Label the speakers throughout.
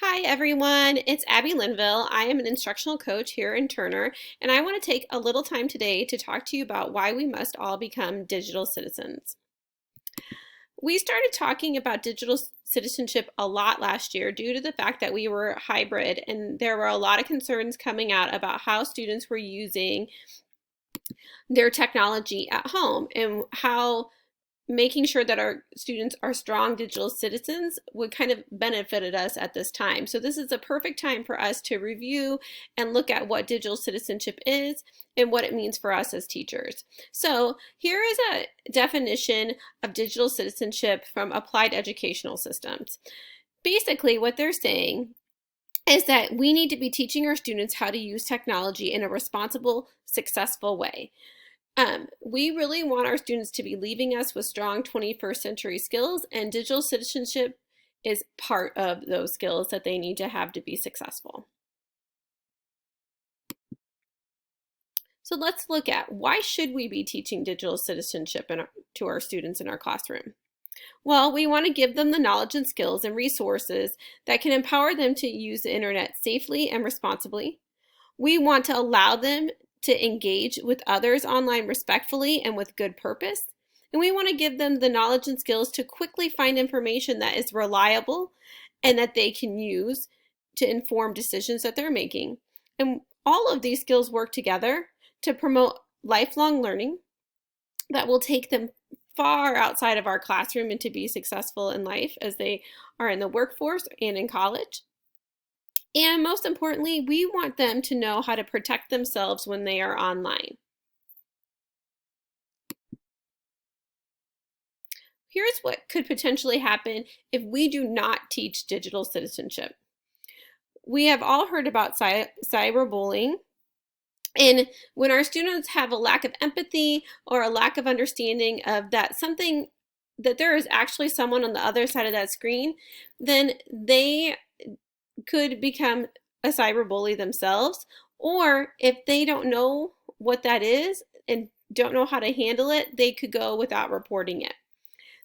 Speaker 1: Hi everyone, it's Abby Linville. I am an instructional coach here in Turner, and I want to take a little time today to talk to you about why we must all become digital citizens. We started talking about digital citizenship a lot last year due to the fact that we were hybrid, and there were a lot of concerns coming out about how students were using their technology at home and how making sure that our students are strong digital citizens would kind of benefited us at this time. So this is a perfect time for us to review and look at what digital citizenship is and what it means for us as teachers. So here is a definition of digital citizenship from Applied Educational Systems. Basically, what they're saying is that we need to be teaching our students how to use technology in a responsible, successful way. We really want our students to be leaving us with strong 21st century skills, and digital citizenship is part of those skills that they need to have to be successful. So let's look at why should we be teaching digital citizenship to our students in our classroom? Well, we want to give them the knowledge and skills and resources that can empower them to use the internet safely and responsibly. We want to allow them to engage with others online respectfully and with good purpose. And we want to give them the knowledge and skills to quickly find information that is reliable and that they can use to inform decisions that they're making. And all of these skills work together to promote lifelong learning that will take them far outside of our classroom and to be successful in life as they are in the workforce and in college. And most importantly, we want them to know how to protect themselves when they are online. Here's what could potentially happen if we do not teach digital citizenship. We have all heard about cyberbullying. And when our students have a lack of empathy or a lack of understanding of that there is actually someone on the other side of that screen, then they could become a cyberbully themselves. Or if they don't know what that is and don't know how to handle it, they could go without reporting it.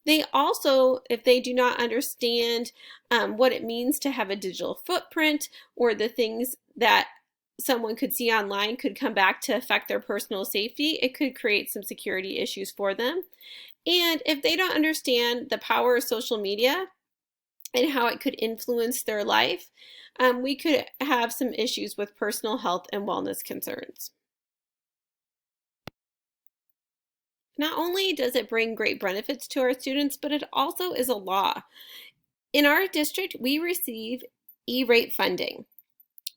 Speaker 1: They also, if they do not understand what it means to have a digital footprint or the things that someone could see online could come back to affect their personal safety, it could create some security issues for them. And if they don't understand the power of social media and how it could influence their life, we could have some issues with personal health and wellness concerns. Not only does it bring great benefits to our students, but it also is a law. In our district, we receive E-rate funding,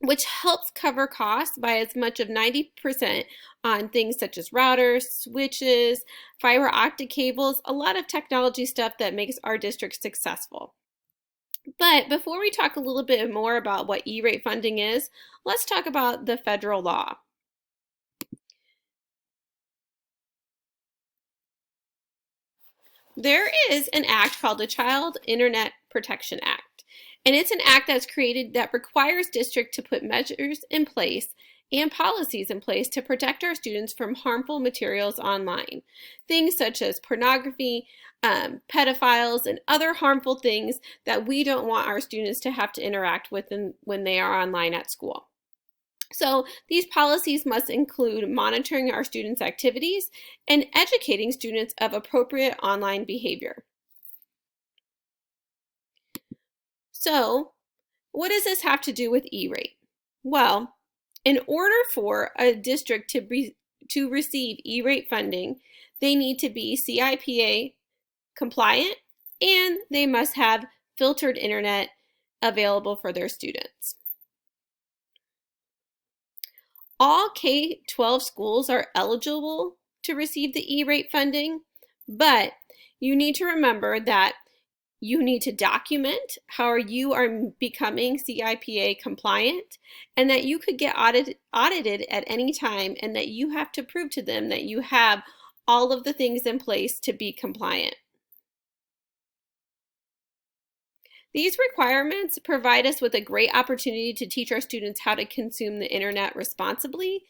Speaker 1: which helps cover costs by as much of 90% on things such as routers, switches, fiber optic cables, a lot of technology stuff that makes our district successful. But before we talk a little bit more about what E-rate funding is, let's talk about the federal law. There is an act called the Child Internet Protection Act, and it's an act that's created that requires districts to put measures in place and policies in place to protect our students from harmful materials online. Things such as pornography, pedophiles, and other harmful things that we don't want our students to have to interact with when they are online at school. So these policies must include monitoring our students' activities and educating students of appropriate online behavior. So what does this have to do with E-rate? Well, in order for a district to receive E-rate funding, they need to be CIPA compliant and they must have filtered internet available for their students. All K-12 schools are eligible to receive the E-rate funding, but you need to remember that you need to document how you are becoming CIPA compliant and that you could get audited at any time and that you have to prove to them that you have all of the things in place to be compliant. These requirements provide us with a great opportunity to teach our students how to consume the internet responsibly,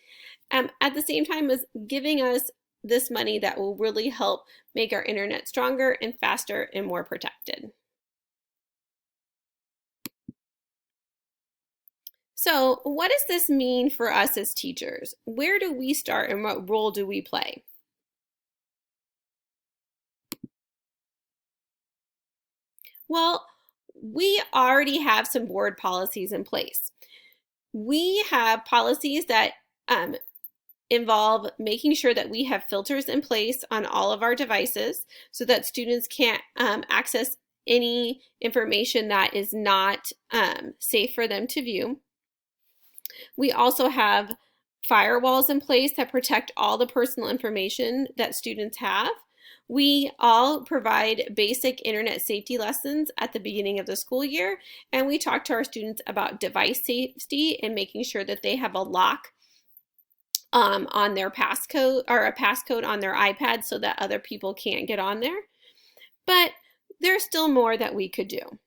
Speaker 1: at the same time as giving us this money that will really help make our internet stronger and faster and more protected. So, what does this mean for us as teachers? Where do we start and what role do we play? Well, we already have some board policies in place. We have policies that um, involve making sure that we have filters in place on all of our devices so that students can't access any information that is not safe for them to view. We also have firewalls in place that protect all the personal information that students have. We all provide basic internet safety lessons at the beginning of the school year, and we talk to our students about device safety and making sure that they have a lock on their passcode or a passcode on their iPad so that other people can't get on there. But there's still more that we could do.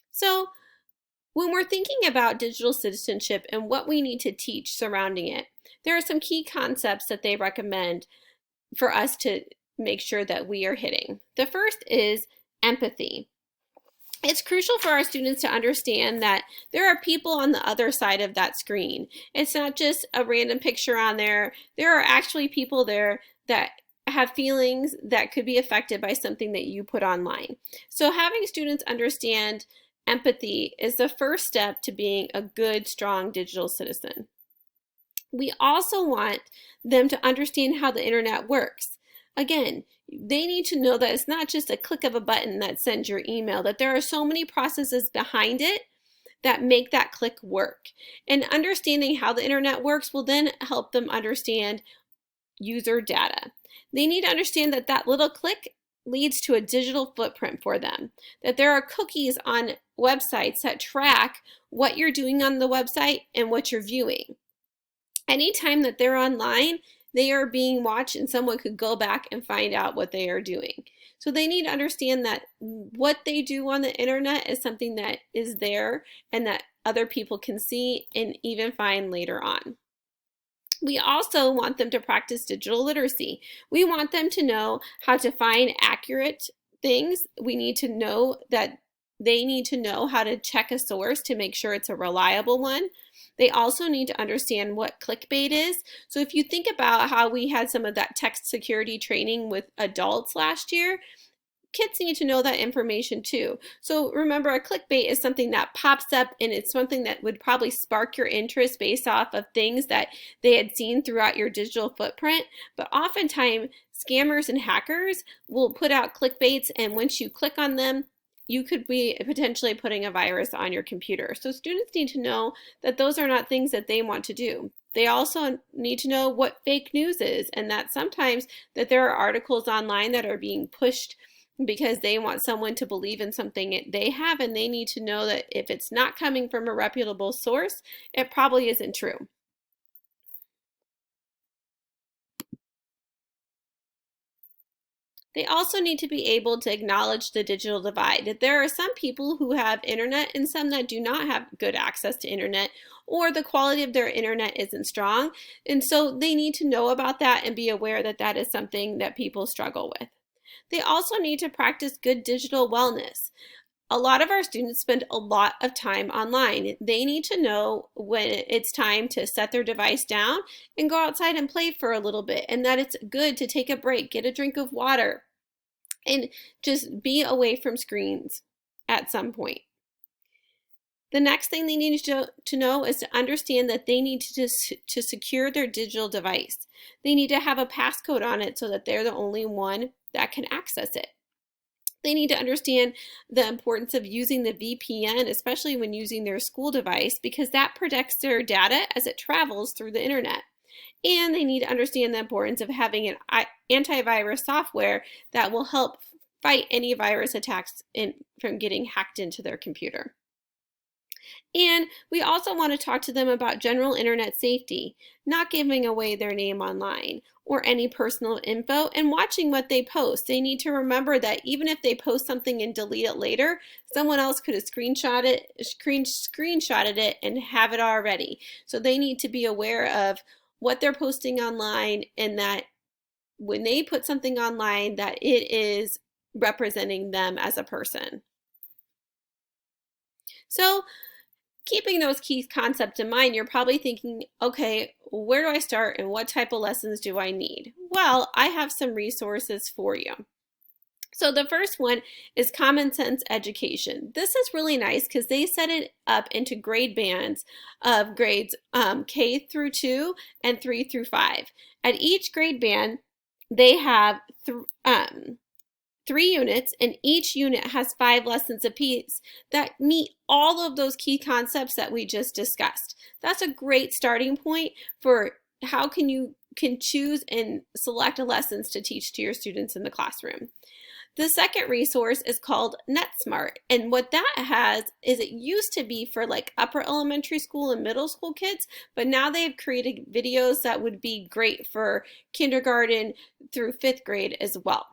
Speaker 1: So when we're thinking about digital citizenship and what we need to teach surrounding it, there are some key concepts that they recommend for us to make sure that we are hitting. The first is empathy. It's crucial for our students to understand that there are people on the other side of that screen. It's not just a random picture on there. There are actually people there that have feelings that could be affected by something that you put online. So having students understand empathy is the first step to being a good, strong digital citizen. We also want them to understand how the internet works. Again, they need to know that it's not just a click of a button that sends your email, that there are so many processes behind it that make that click work. And understanding how the internet works will then help them understand user data. They need to understand that that little click leads to a digital footprint for them, that there are cookies on websites that track what you're doing on the website and what you're viewing. Anytime that they're online, they are being watched and someone could go back and find out what they are doing. So they need to understand that what they do on the internet is something that is there and that other people can see and even find later on. We also want them to practice digital literacy. We want them to know how to find accurate things. We need to know that they need to know how to check a source to make sure it's a reliable one. They also need to understand what clickbait is. So if you think about how we had some of that text security training with adults last year, kids need to know that information too. So remember, a clickbait is something that pops up and it's something that would probably spark your interest based off of things that they had seen throughout your digital footprint. But oftentimes, scammers and hackers will put out clickbaits, and once you click on them, you could be potentially putting a virus on your computer. So students need to know that those are not things that they want to do. They also need to know what fake news is, and that sometimes that there are articles online that are being pushed because they want someone to believe in something they have, and they need to know that if it's not coming from a reputable source, it probably isn't true. They also need to be able to acknowledge the digital divide. That there are some people who have internet and some that do not have good access to internet, or the quality of their internet isn't strong. And so they need to know about that and be aware that that is something that people struggle with. They also need to practice good digital wellness. A lot of our students spend a lot of time online. They need to know when it's time to set their device down and go outside and play for a little bit, and that it's good to take a break, get a drink of water, and just be away from screens at some point. The next thing they need to know is to understand that they need to secure their digital device. They need to have a passcode on it so that they're the only one that can access it. They need to understand the importance of using the VPN, especially when using their school device, because that protects their data as it travels through the internet. And they need to understand the importance of having an antivirus software that will help fight any virus attacks from getting hacked into their computer. And we also want to talk to them about general internet safety, not giving away their name online or any personal info, and watching what they post. They need to remember that even if they post something and delete it later, someone else could have screenshotted it and have it already. So they need to be aware of what they're posting online, and that when they put something online, that it is representing them as a person. So keeping those key concepts in mind, you're probably thinking, okay, where do I start and what type of lessons do I need? Well, I have some resources for you. So the first one is Common Sense Education. This is really nice because they set it up into grade bands of grades K through 2 and 3 through 5. At each grade band, they have 3 units, and each unit has 5 lessons apiece that meet all of those key concepts that we just discussed. That's a great starting point for how you can choose and select lessons to teach to your students in the classroom. The second resource is called NetSmart, and what that has is it used to be for like upper elementary school and middle school kids, but now they've created videos that would be great for kindergarten through 5th grade as well.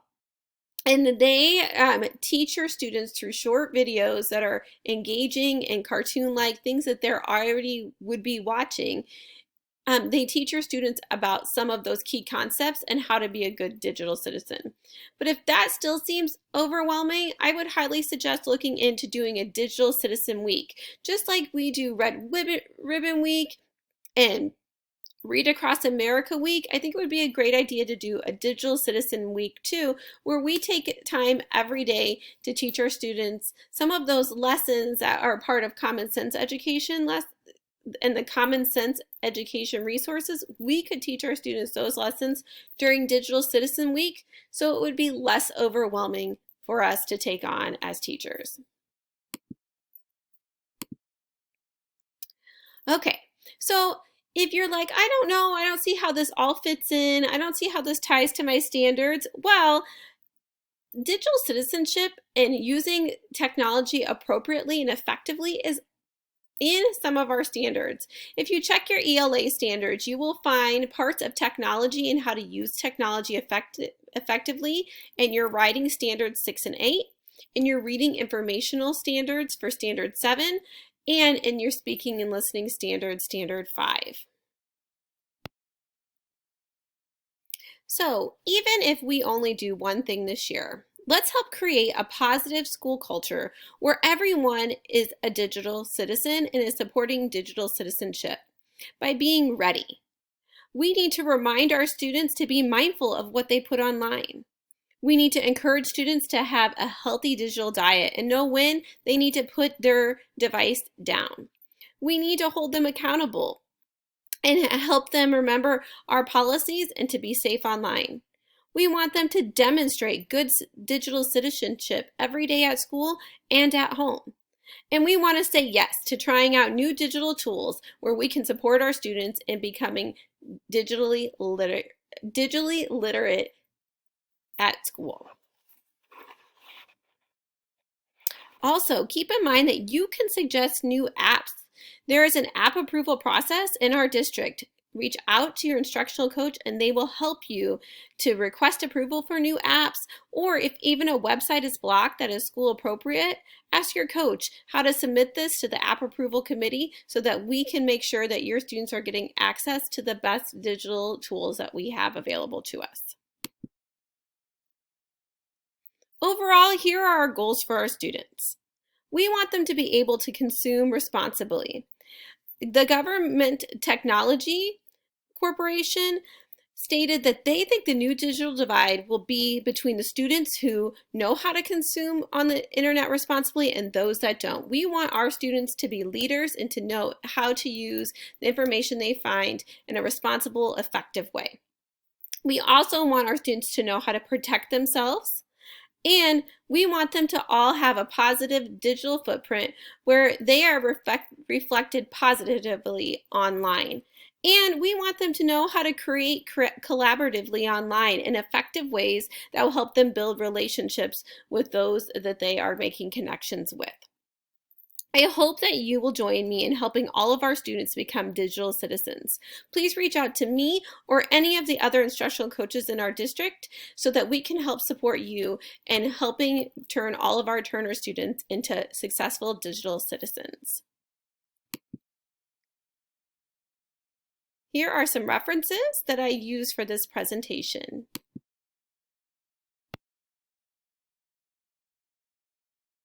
Speaker 1: And they teach your students through short videos that are engaging and cartoon-like, things that they already would be watching. They teach your students about some of those key concepts and how to be a good digital citizen. But if that still seems overwhelming, I would highly suggest looking into doing a Digital Citizen Week. Just like we do Red Ribbon Week and Read Across America Week, I think it would be a great idea to do a Digital Citizen Week too, where we take time every day to teach our students some of those lessons that are part of Common Sense Education and the Common Sense Education resources. We could teach our students those lessons during Digital Citizen Week, so it would be less overwhelming for us to take on as teachers. Okay, so if you're like, I don't know, I don't see how this all fits in, I don't see how this ties to my standards, well, digital citizenship and using technology appropriately and effectively is in some of our standards. If you check your ELA standards, you will find parts of technology and how to use technology effectively in your writing standards 6 and 8, in your reading informational standards for standard 7, and in your speaking and listening standards, standard 5. So even if we only do one thing this year, let's help create a positive school culture where everyone is a digital citizen and is supporting digital citizenship by being ready. We need to remind our students to be mindful of what they put online. We need to encourage students to have a healthy digital diet and know when they need to put their device down. We need to hold them accountable and help them remember our policies and to be safe online. We want them to demonstrate good digital citizenship every day at school and at home. And we want to say yes to trying out new digital tools where we can support our students in becoming digitally literate at school. Also, keep in mind that you can suggest new apps. There is an app approval process in our district. Reach out to your instructional coach and they will help you to request approval for new apps, or if even a website is blocked that is school appropriate, ask your coach how to submit this to the app approval committee so that we can make sure that your students are getting access to the best digital tools that we have available to us. Overall, here are our goals for our students. We want them to be able to consume responsibly. The Government Technology Corporation stated that they think the new digital divide will be between the students who know how to consume on the internet responsibly and those that don't. We want our students to be leaders and to know how to use the information they find in a responsible, effective way. We also want our students to know how to protect themselves. And we want them to all have a positive digital footprint where they are reflected positively online. And we want them to know how to create collaboratively online in effective ways that will help them build relationships with those that they are making connections with. I hope that you will join me in helping all of our students become digital citizens. Please reach out to me or any of the other instructional coaches in our district so that we can help support you in helping turn all of our Turner students into successful digital citizens. Here are some references that I use for this presentation.